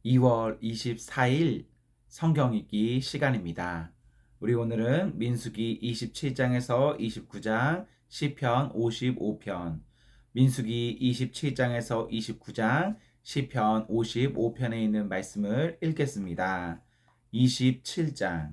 2월 24일 성경 읽기 시간입니다. 우리 오늘은 민수기 27장에서 29장, 시편 55편, 민수기 27장에서 29장, 시편 55편에 있는 말씀을 읽겠습니다. 27장.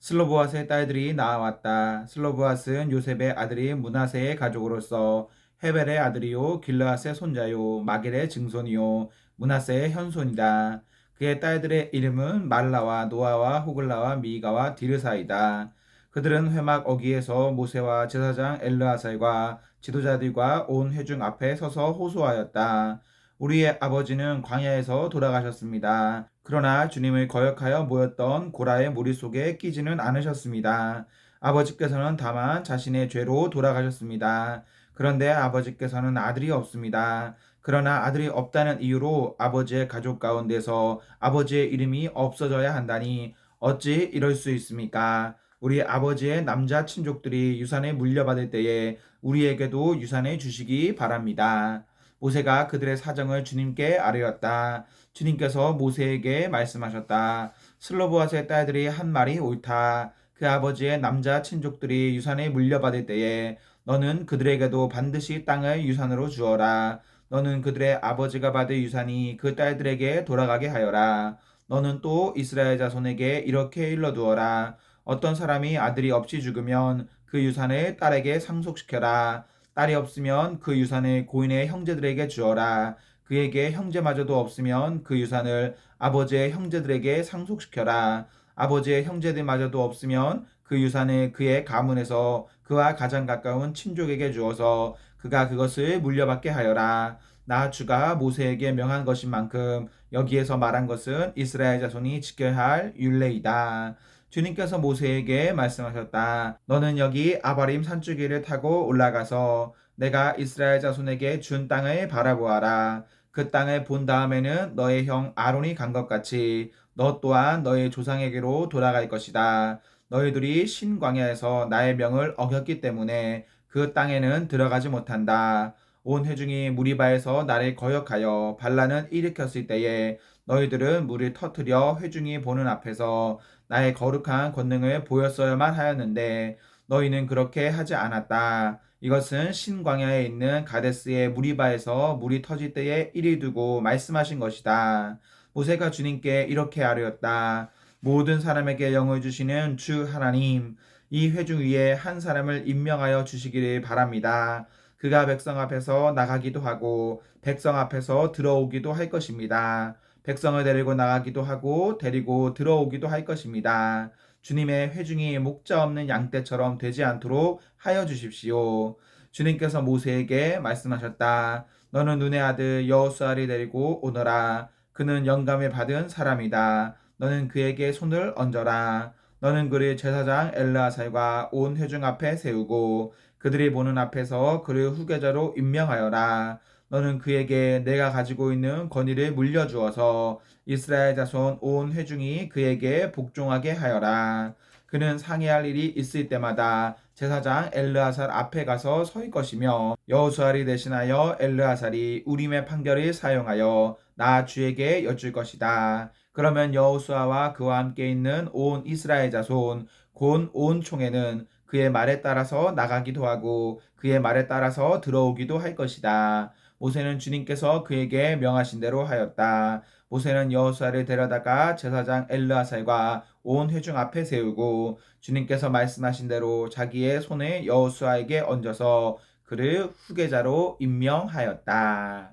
슬로보앗의 딸들이 나아왔다. 슬로보앗은 요셉의 아들인 므낫세의 가족으로서 헤벨의 아들이요 길르앗의 손자요 마길의 증손이요 므낫세의 현손이다. 그의 딸들의 이름은 말라와 노아와 호글라와 미가와 디르사이다. 그들은 회막 어기에서 모세와 제사장 엘르아살과 지도자들과 온 회중 앞에 서서 호소하였다. 우리의 아버지는 광야에서 돌아가셨습니다. 그러나 주님을 거역하여 모였던 고라의 무리 속에 끼지는 않으셨습니다. 아버지께서는 다만 자신의 죄로 돌아가셨습니다. 그런데 아버지께서는 아들이 없습니다. 그러나 아들이 없다는 이유로 아버지의 가족 가운데서 아버지의 이름이 없어져야 한다니 어찌 이럴 수 있습니까? 우리 아버지의 남자 친족들이 유산을 물려받을 때에 우리에게도 유산을 주시기 바랍니다. 모세가 그들의 사정을 주님께 아뢰었다. 주님께서 모세에게 말씀하셨다. 슬로보아스의 딸들이 한 말이 옳다. 그 아버지의 남자 친족들이 유산을 물려받을 때에 너는 그들에게도 반드시 땅을 유산으로 주어라. 너는 그들의 아버지가 받을 유산이 그 딸들에게 돌아가게 하여라. 너는 또 이스라엘 자손에게 이렇게 일러두어라. 어떤 사람이 아들이 없이 죽으면 그 유산을 딸에게 상속시켜라. 딸이 없으면 그 유산을 고인의 형제들에게 주어라. 그에게 형제마저도 없으면 그 유산을 아버지의 형제들에게 상속시켜라. 아버지의 형제들마저도 없으면 그 유산을 그의 가문에서 그와 가장 가까운 친족에게 주어서 그가 그것을 물려받게 하여라. 나 주가 모세에게 명한 것인 만큼 여기에서 말한 것은 이스라엘 자손이 지켜야 할 율례이다. 주님께서 모세에게 말씀하셨다. 너는 여기 아바림 산줄기를 타고 올라가서 내가 이스라엘 자손에게 준 땅을 바라보아라. 그 땅을 본 다음에는 너의 형 아론이 간 것 같이 너 또한 너의 조상에게로 돌아갈 것이다. 너희들이 신광야에서 나의 명을 어겼기 때문에 그 땅에는 들어가지 못한다. 온 회중이 무리바에서 나를 거역하여 반란을 일으켰을 때에 너희들은 물을 터뜨려 회중이 보는 앞에서 나의 거룩한 권능을 보였어야만 하였는데 너희는 그렇게 하지 않았다. 이것은 신광야에 있는 가데스의 무리바에서 물이 터질 때에 이리 두고 말씀하신 것이다. 모세가 주님께 이렇게 아뢰었다. 모든 사람에게 영을 주시는 주 하나님, 이 회중 위에 한 사람을 임명하여 주시기를 바랍니다. 그가 백성 앞에서 나가기도 하고 백성 앞에서 들어오기도 할 것입니다. 백성을 데리고 나가기도 하고 데리고 들어오기도 할 것입니다. 주님의 회중이 목자 없는 양떼처럼 되지 않도록 하여 주십시오. 주님께서 모세에게 말씀하셨다. 너는 눈의 아들 여호수아를 데리고 오너라. 그는 영감을 받은 사람이다. 너는 그에게 손을 얹어라. 너는 그를 제사장 엘르아살과 온 회중 앞에 세우고 그들이 보는 앞에서 그를 후계자로 임명하여라. 너는 그에게 내가 가지고 있는 권위를 물려주어서 이스라엘 자손 온 회중이 그에게 복종하게 하여라. 그는 상의할 일이 있을 때마다 제사장 엘르아살 앞에 가서 설 것이며 여호수아를 대신하여 엘르아살이 우림의 판결을 사용하여 나 주에게 여쭐 것이다. 그러면 여호수아와 그와 함께 있는 온 이스라엘 자손 곧 온 총회는 그의 말에 따라서 나가기도 하고 그의 말에 따라서 들어오기도 할 것이다. 모세는 주님께서 그에게 명하신 대로 하였다. 모세는 여호수아를 데려다가 제사장 엘르아살과 온 회중 앞에 세우고 주님께서 말씀하신 대로 자기의 손을 여호수아에게 얹어서 그를 후계자로 임명하였다.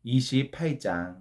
28장.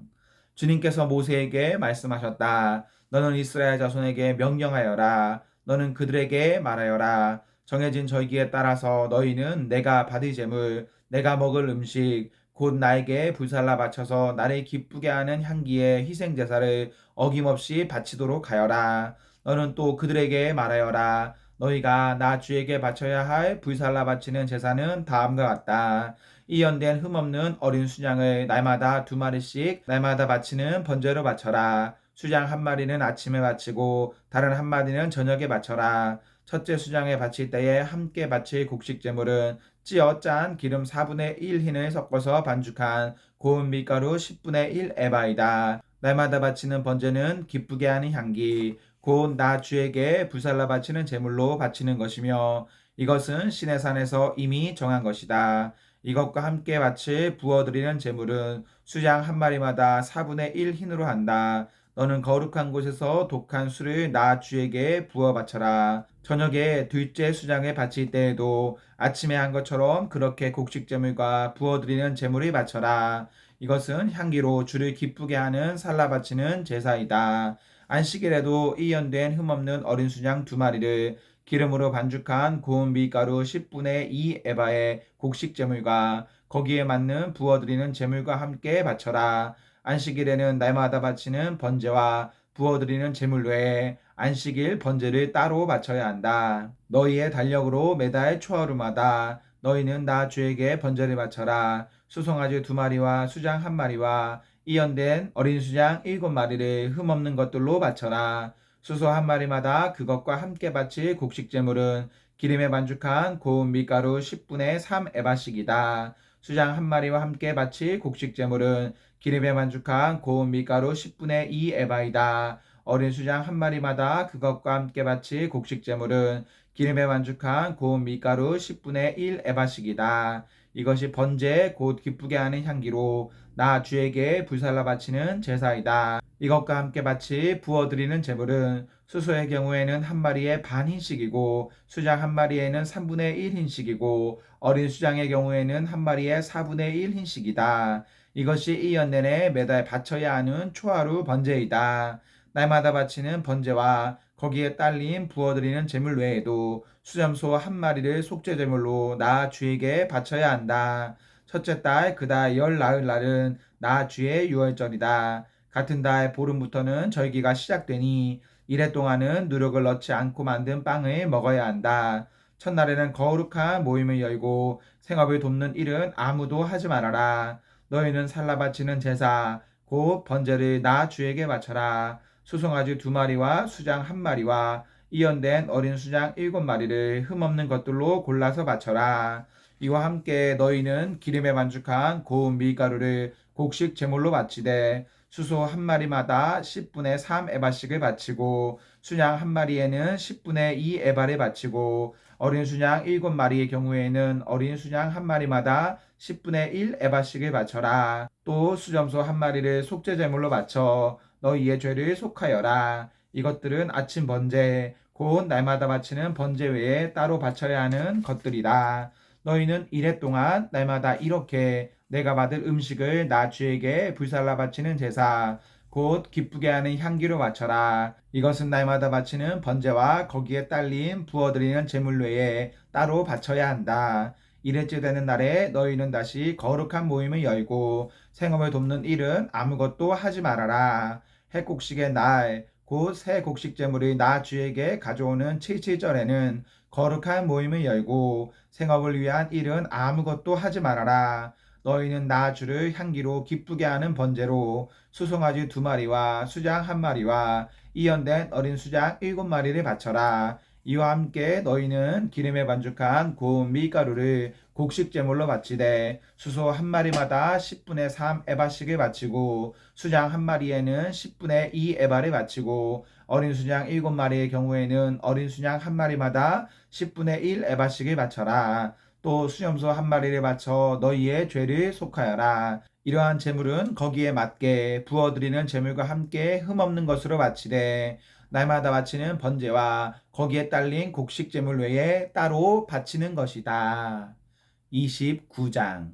주님께서 모세에게 말씀하셨다. 너는 이스라엘 자손에게 명령하여라. 너는 그들에게 말하여라. 정해진 절기에 따라서 너희는 내가 받을 제물, 내가 먹을 음식, 곧 나에게 불살라 바쳐서 나를 기쁘게 하는 향기의 희생 제사를 어김없이 바치도록 하여라. 너는 또 그들에게 말하여라. 너희가 나 주에게 바쳐야 할 불살라 바치는 제사는 다음과 같다. 이 연된 흠없는 어린 수양을 날마다 2마리씩 날마다 바치는 번제로 바쳐라. 수양 한 마리는 아침에 바치고 다른 한 마리는 저녁에 바쳐라. 첫째 수양에 바칠 때에 함께 바칠 곡식 제물은 찌어 짠 기름 4분의 1 흰을 섞어서 반죽한 고운 밀가루 10분의 1 에바이다. 날마다 바치는 번제는 기쁘게 하는 향기 곧 나 주에게 불살라 바치는 제물로 바치는 것이며 이것은 신의 산에서 이미 정한 것이다. 이것과 함께 바칠 부어드리는 제물은 수장 한 마리마다 4분의 1 흰으로 한다. 너는 거룩한 곳에서 독한 술을 나 주에게 부어 바쳐라. 저녁에 둘째 수장을 바칠 때에도 아침에 한 것처럼 그렇게 곡식제물과 부어드리는 제물을 바쳐라. 이것은 향기로 주를 기쁘게 하는 살라 바치는 제사이다. 안식일에도 이연된 흠없는 어린 수양 2마리를 기름으로 반죽한 고운 밀가루 10분의 2 에바의 곡식제물과 거기에 맞는 부어드리는 제물과 함께 바쳐라. 안식일에는 날마다 바치는 번제와 부어드리는 제물 외에 안식일 번제를 따로 바쳐야 한다. 너희의 달력으로 매달 초하루마다 너희는 나 주에게 번제를 바쳐라. 수송아지 2마리와 수장 1마리와 이연된 어린 수장 7마리를 흠없는 것들로 바쳐라. 수소 1마리마다 그것과 함께 바칠 곡식 제물은 기름에 반죽한 고운 밀가루 10분의 3 에바씩이다. 수장 1마리와 함께 바칠 곡식 제물은 기름에 반죽한 고운 밀가루 10분의 2 에바이다. 어린 수장 1마리마다 그것과 함께 바칠 곡식 제물은 기름에 반죽한 고운 밀가루 10분의 1 에바씩이다. 이것이 번제 곧 기쁘게 하는 향기로 나 주에게 불살라 바치는 제사이다. 이것과 함께 바치 부어드리는 제물은 수소의 경우에는 1마리에 반 흰씩이고 수장 1마리에는 3분의 1 흰씩이고 어린 수장의 경우에는 1마리에 4분의 1 흰씩이다. 이것이 2년 내내 매달 바쳐야 하는 초하루 번제이다. 날마다 바치는 번제와 거기에 딸린 부어드리는 제물 외에도 수염소 1마리를 속죄제물로 나 주에게 바쳐야 한다. 첫째 달 그 달 열 나흘 날은 나 주의 유월절이다. 같은 달 보름부터는 절기가 시작되니 이래 동안은 누룩을 넣지 않고 만든 빵을 먹어야 한다. 첫날에는 거룩한 모임을 열고 생업을 돕는 일은 아무도 하지 말아라. 너희는 살라 바치는 제사 곧 번제를 나 주에게 바쳐라. 수송아지 2마리와 수장 1마리와 이연된 어린 수장 7마리를 흠없는 것들로 골라서 바쳐라. 이와 함께 너희는 기름에 반죽한 고운 밀가루를 곡식 제물로 바치되 수소 1마리마다 10분의 3 에바씩을 바치고 수양 1마리에는 10분의 2 에바를 바치고 어린 수양 7마리의 경우에는 어린 수양 1마리마다 10분의 1 에바씩을 바쳐라. 또 수점소 1마리를 속죄 제물로 바쳐 너희의 죄를 속하여라. 이것들은 아침 번제 곧 날마다 바치는 번제 외에 따로 바쳐야 하는 것들이다. 너희는 이래 동안 날마다 이렇게 내가 받을 음식을 나 주에게 불살라 바치는 제사 곧 기쁘게 하는 향기로 바쳐라. 이것은 날마다 바치는 번제와 거기에 딸린 부어드리는 제물 외에 따로 바쳐야 한다. 이래째 되는 날에 너희는 다시 거룩한 모임을 열고 생업을 돕는 일은 아무것도 하지 말아라. 해곡식의 날 곧 새 곡식 제물이 나 주에게 가져오는 칠칠절에는 거룩한 모임을 열고 생업을 위한 일은 아무것도 하지 말아라. 너희는 나 주를 향기로 기쁘게 하는 번제로 수송아지 2마리와 수장 1마리와 이연된 어린 수장 7마리를 바쳐라. 이와 함께 너희는 기름에 반죽한 고운 밀가루를 곡식 제물로 바치되 수소 1마리마다 10분의 3 에바씩을 바치고 수장 1마리에는 10분의 2 에바를 바치고 어린 수장 7마리의 경우에는 어린 수장 1마리마다 10분의 1 에바씩을 바쳐라. 또 수염소 1마리를 바쳐 너희의 죄를 속하여라. 이러한 제물은 거기에 맞게 부어드리는 제물과 함께 흠없는 것으로 바치되 날마다 바치는 번제와 거기에 딸린 곡식 제물 외에 따로 바치는 것이다. 29장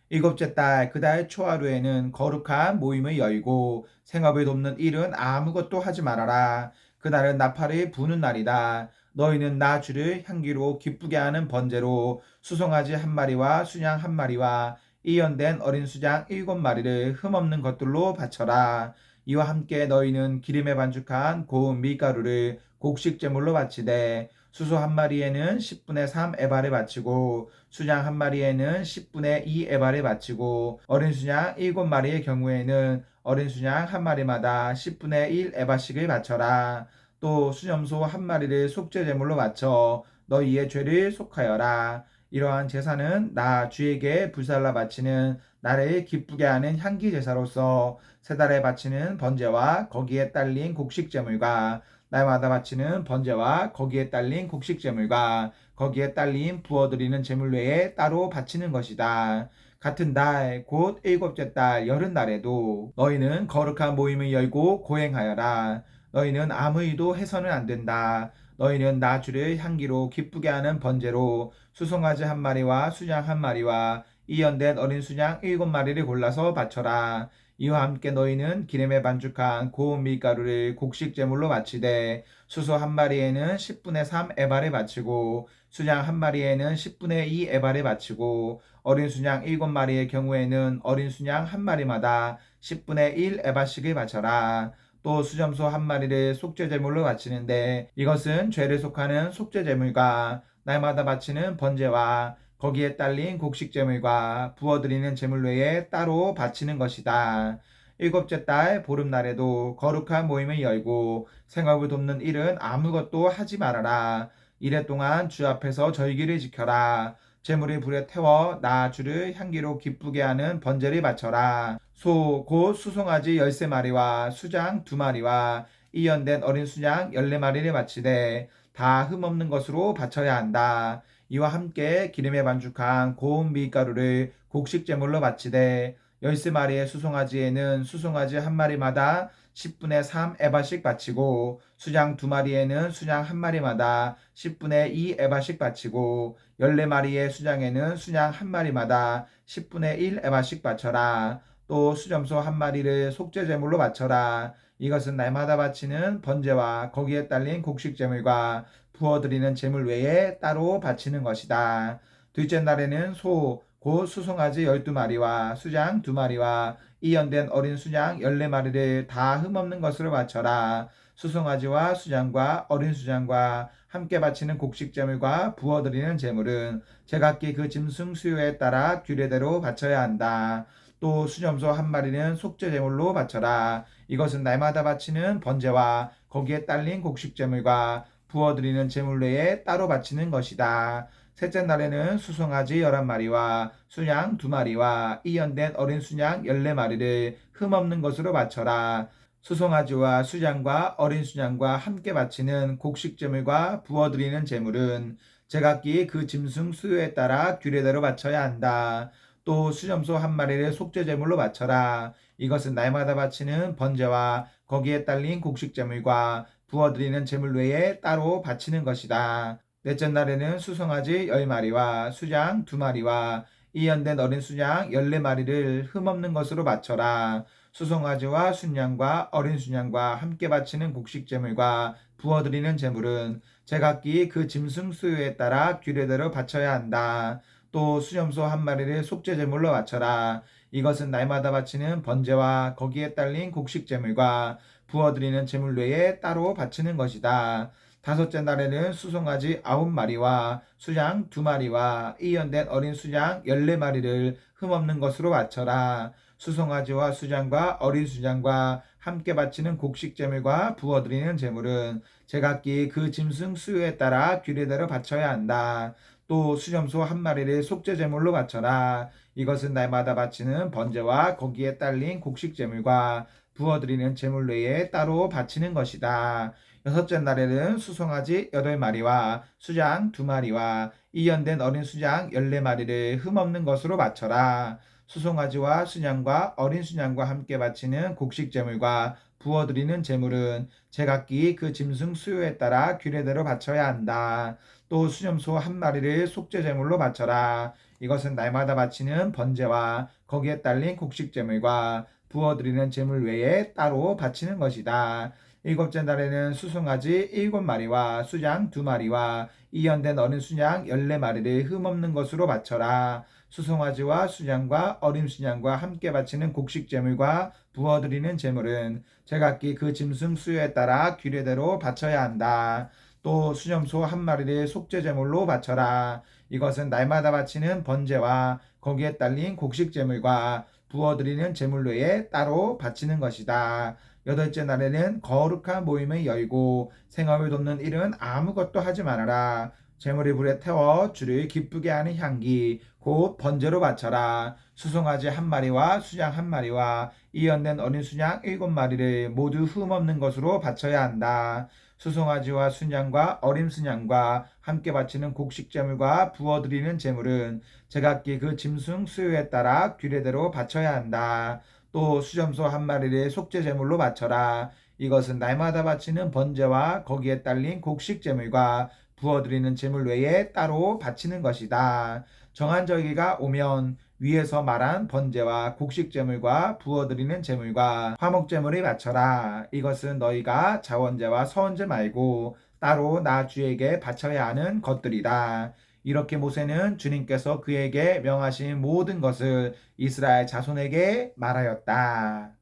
일곱째 달 그 달 초하루에는 거룩한 모임을 열고 생업을 돕는 일은 아무것도 하지 말아라. 그날은 나팔을 부는 날이다. 너희는 나 주를 향기로 기쁘게 하는 번제로 수송아지 1마리와 수양 1마리와 이연된 어린 수장 7마리를 흠없는 것들로 바쳐라. 이와 함께 너희는 기름에 반죽한 고운 밀가루를 곡식 제물로 바치되 수소 1마리에는 10분의 3 에바를 바치고 수장 1마리에는 10분의 2 에바를 바치고 어린 수양 7마리의 경우에는 어린 수양 1마리마다 10분의 1 에바씩을 바쳐라. 또 수염소 1마리를 속죄 제물로 바쳐 너희의 죄를 속하여라. 이러한 제사는 나 주에게 불살라 바치는 나를 기쁘게 하는 향기 제사로서 세 달에 바치는 번제와 거기에 딸린 곡식제물과 날마다 바치는 번제와 거기에 딸린 곡식제물과 거기에 딸린 부어드리는 제물 외에 따로 바치는 것이다. 같은 달 곧 일곱째 달 여름날에도 너희는 거룩한 모임을 열고 고행하여라. 너희는 아무 일도 해서는 안 된다. 너희는 나 주를 향기로 기쁘게 하는 번제로 수송아지 한 마리와 수양 한 마리와 이연된 어린 수양 7마리를 골라서 바쳐라. 이와 함께 너희는 기름에 반죽한 고운 밀가루를 곡식 제물로 바치되 수소 한 마리에는 10분의 3 에바를 바치고 수양 한 마리에는 10분의 2 에바를 바치고 어린 수양 7마리의 경우에는 어린 수양 한 마리마다 10분의 1 에바씩을 바쳐라. 또 수점소 한 마리를 속죄제물로 바치는데 이것은 죄를 속하는 속죄제물과 날마다 바치는 번제와 거기에 딸린 곡식제물과 부어드리는 제물 외에 따로 바치는 것이다. 일곱째 달 보름날에도 거룩한 모임을 열고 생업을 돕는 일은 아무것도 하지 말아라. 이래 동안 주 앞에서 절기를 지켜라. 제물을 불에 태워 나 주를 향기로 기쁘게 하는 번제를 바쳐라. 소 곧 수송아지 13마리와 수장 2마리와 이연된 어린 수양 14마리를 바치되 다 흠없는 것으로 바쳐야 한다. 이와 함께 기름에 반죽한 고운 밀가루를 곡식제물로 바치되 13마리의 수송아지에는 수송아지 한 마리마다 10분의 3 에바씩 바치고 수장 2마리에는 수장 한 마리마다 10분의 2 에바씩 바치고 14마리의 수장에는 수장 한 마리마다 10분의 1 에바씩 바쳐라. 또 수점소 한 마리를 속죄제물로 바쳐라. 이것은 날마다 바치는 번제와 거기에 딸린 곡식제물과 부어드리는 제물 외에 따로 바치는 것이다. 둘째 날에는 소, 곧 수송아지 12마리와 수장 2마리와 이연된 어린 수장 14마리를 다 흠없는 것으로 바쳐라. 수송아지와 수장과 어린 수장과 함께 바치는 곡식제물과 부어드리는 제물은 제각기 그 짐승 수요에 따라 규례대로 바쳐야 한다. 또 수점소 한 마리는 속죄제물로 바쳐라. 이것은 날마다 바치는 번제와 거기에 딸린 곡식제물과 부어드리는 제물 외에 따로 바치는 것이다. 셋째 날에는 수송아지 11마리와 수양 2마리와 이연된 어린 수양 14마리를 흠없는 것으로 바쳐라. 수송아지와 수양과 어린 수양과 함께 바치는 곡식제물과 부어드리는 제물은 제각기 그 짐승 수요에 따라 규례대로 바쳐야 한다. 또 수점소 한 마리를 속죄제물로 바쳐라. 이것은 날마다 바치는 번제와 거기에 딸린 곡식제물과 부어드리는 제물 외에 따로 바치는 것이다. 넷째 날에는 수송아지 10마리와 수장 2마리와 이연된 어린 수양 14마리를 흠없는 것으로 바쳐라. 수송아지와 순양과 어린 순양과 함께 바치는 곡식제물과 부어드리는 제물은 제각기 그 짐승 수요에 따라 규례대로 바쳐야 한다. 또 수염소 한 마리를 속죄제물로 바쳐라. 이것은 날마다 바치는 번제와 거기에 딸린 곡식제물과 부어드리는 제물 외에 따로 바치는 것이다. 다섯째 날에는 수송아지 9마리와 수양 2마리와 이연된 어린 수양 14마리를 흠없는 것으로 바쳐라. 수송아지와 수장과 어린 수장과 함께 바치는 곡식제물과 부어드리는 제물은 제각기 그 짐승 수요에 따라 규례대로 바쳐야 한다. 또 수염소 한 마리를 속죄제물로 바쳐라. 이것은 날마다 바치는 번제와 거기에 딸린 곡식제물과 부어드리는 제물 외에 따로 바치는 것이다. 여섯째 날에는 수송아지 8마리와 수장 2마리와 이연된 어린 수장 14마리를 흠없는 것으로 바쳐라. 수송아지와 수양과 어린 수양과 함께 바치는 곡식제물과 부어드리는 제물은 제각기 그 짐승 수요에 따라 규례대로 바쳐야 한다. 또 수염소 한 마리를 속죄제물로 바쳐라. 이것은 날마다 바치는 번제와 거기에 딸린 곡식제물과 부어드리는 제물 외에 따로 바치는 것이다. 일곱째 날에는 수송아지 7마리와 수양 2마리와 이연된 어린 수양 14마리를 흠없는 것으로 바쳐라. 수송아지와 수양과 어린 수양과 함께 바치는 곡식제물과 부어드리는 제물은 제각기 그 짐승 수요에 따라 규례대로 바쳐야 한다. 또 수염소 한 마리를 속죄제물로 바쳐라. 이것은 날마다 바치는 번제와 거기에 딸린 곡식제물과 부어드리는 제물 외에 따로 바치는 것이다. 여덟째 날에는 거룩한 모임을 열고 생업을 돕는 일은 아무것도 하지 말아라. 재물이 불에 태워 주를 기쁘게 하는 향기 곧 번제로 바쳐라. 수송아지 한 마리와 수양 한 마리와 이언낸 어린 수양 7마리를 모두 흠없는 것으로 바쳐야 한다. 수송아지와 순양과 어린 순양과 함께 바치는 곡식제물과 부어드리는 제물은 제각기 그 짐승 수요에 따라 규례대로 바쳐야 한다. 또 수점소 한 마리를 속죄제물로 바쳐라. 이것은 날마다 바치는 번제와 거기에 딸린 곡식제물과 부어드리는 제물 외에 따로 바치는 것이다. 정한 절기가 오면 위에서 말한 번제와 곡식제물과 부어드리는 제물과 화목제물을 바쳐라. 이것은 너희가 자원제와 서원제 말고 따로 나 주에게 바쳐야 하는 것들이다. 이렇게 모세는 주님께서 그에게 명하신 모든 것을 이스라엘 자손에게 말하였다.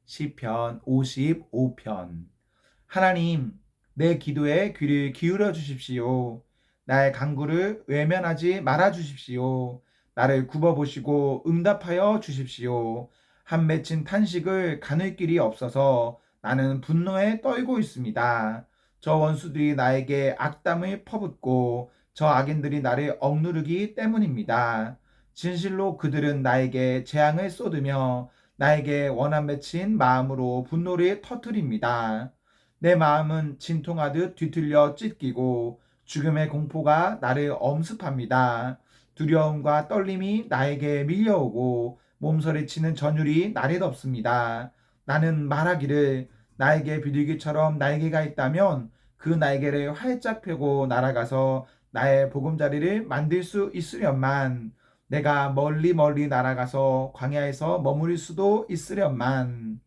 시편 55편. 하나님, 내 기도에 귀를 기울여 주십시오. 나의 간구를 외면하지 말아 주십시오. 나를 굽어보시고 응답하여 주십시오. 한 맺힌 탄식을 가눌 길이 없어서 나는 분노에 떨고 있습니다. 저 원수들이 나에게 악담을 퍼붓고 저 악인들이 나를 억누르기 때문입니다. 진실로 그들은 나에게 재앙을 쏟으며 나에게 원한 맺힌 마음으로 분노를 터뜨립니다. 내 마음은 진통하듯 뒤틀려 찢기고 죽음의 공포가 나를 엄습합니다. 두려움과 떨림이 나에게 밀려오고 몸서리치는 전율이 나를 덮습니다. 나는 말하기를 나에게 비둘기처럼 날개가 있다면 그 날개를 활짝 펴고 날아가서 나의 보금자리를 만들 수 있으련만. 내가 멀리 멀리 날아가서 광야에서 머무를 수도 있으련만.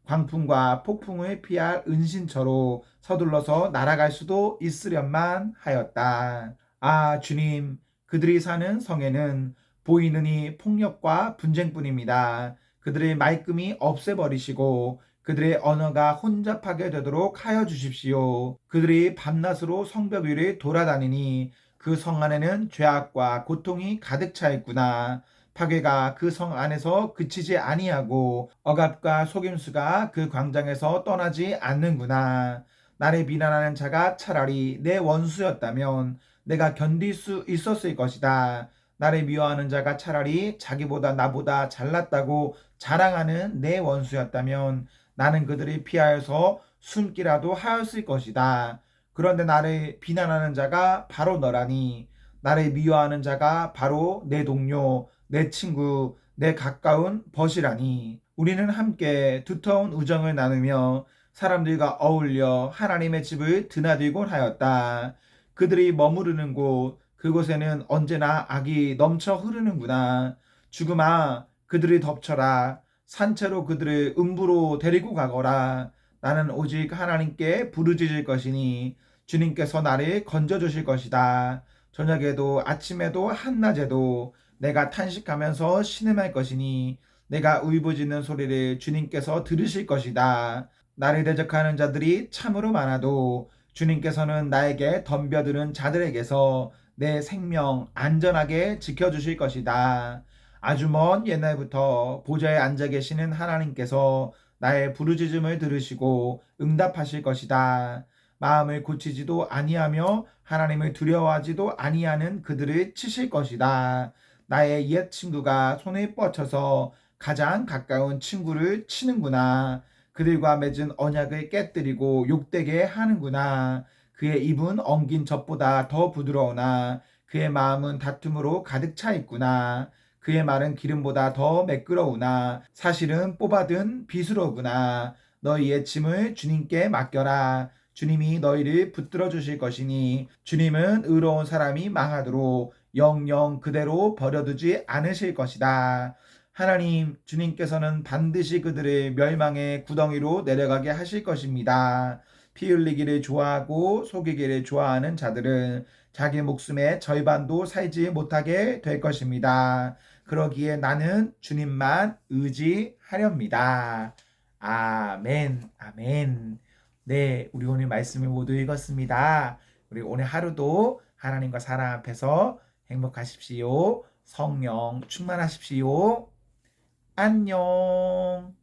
광풍과 폭풍을 피할 은신처로 서둘러서 날아갈 수도 있으련만 하였다. 아, 주님, 그들이 사는 성에는 보이느니 폭력과 분쟁뿐입니다. 그들의 말끔히 없애버리시고 그들의 언어가 혼잡하게 되도록 하여 주십시오. 그들이 밤낮으로 성벽 위를 돌아다니니 그 성 안에는 죄악과 고통이 가득 차 있구나. 파괴가 그 성 안에서 그치지 아니하고 억압과 속임수가 그 광장에서 떠나지 않는구나. 나를 비난하는 자가 차라리 내 원수였다면 내가 견딜 수 있었을 것이다. 나를 미워하는 자가 차라리 자기보다 나보다 잘났다고 자랑하는 내 원수였다면 나는 그들을 피하여서 숨기라도 하였을 것이다. 그런데 나를 비난하는 자가 바로 너라니. 나를 미워하는 자가 바로 내 동료, 내 친구, 내 가까운 벗이라니. 우리는 함께 두터운 우정을 나누며 사람들과 어울려 하나님의 집을 드나들곤 하였다. 그들이 머무르는 곳, 그곳에는 언제나 악이 넘쳐 흐르는구나. 죽음아, 그들을 덮쳐라. 산채로 그들을 음부로 데리고 가거라. 나는 오직 하나님께 부르짖을 것이니 주님께서 나를 건져주실 것이다. 저녁에도 아침에도 한낮에도 내가 탄식하면서 신음할 것이니 내가 울부짖는 소리를 주님께서 들으실 것이다. 나를 대적하는 자들이 참으로 많아도 주님께서는 나에게 덤벼드는 자들에게서 내 생명 안전하게 지켜주실 것이다. 아주 먼 옛날부터 보좌에 앉아 계시는 하나님께서 나의 부르짖음을 들으시고 응답하실 것이다. 마음을 고치지도 아니하며 하나님을 두려워하지도 아니하는 그들을 치실 것이다. 나의 옛 친구가 손을 뻗쳐서 가장 가까운 친구를 치는구나. 그들과 맺은 언약을 깨뜨리고 욕되게 하는구나. 그의 입은 엉긴 젖보다 더 부드러우나 그의 마음은 다툼으로 가득 차 있구나. 그의 말은 기름보다 더 매끄러우나 사실은 뽑아든 비수로구나. 너희의 짐을 주님께 맡겨라. 주님이 너희를 붙들어 주실 것이니 주님은 의로운 사람이 망하도록 영영 그대로 버려두지 않으실 것이다. 하나님, 주님께서는 반드시 그들을 멸망의 구덩이로 내려가게 하실 것입니다. 피 흘리기를 좋아하고 속이기를 좋아하는 자들은 자기 목숨의 절반도 살지 못하게 될 것입니다. 그러기에 나는 주님만 의지하렵니다. 아멘, 아멘. 네, 우리 오늘 말씀을 모두 읽었습니다. 우리 오늘 하루도 하나님과 사랑 앞에서 행복하십시오. 성령 충만하십시오. 안녕.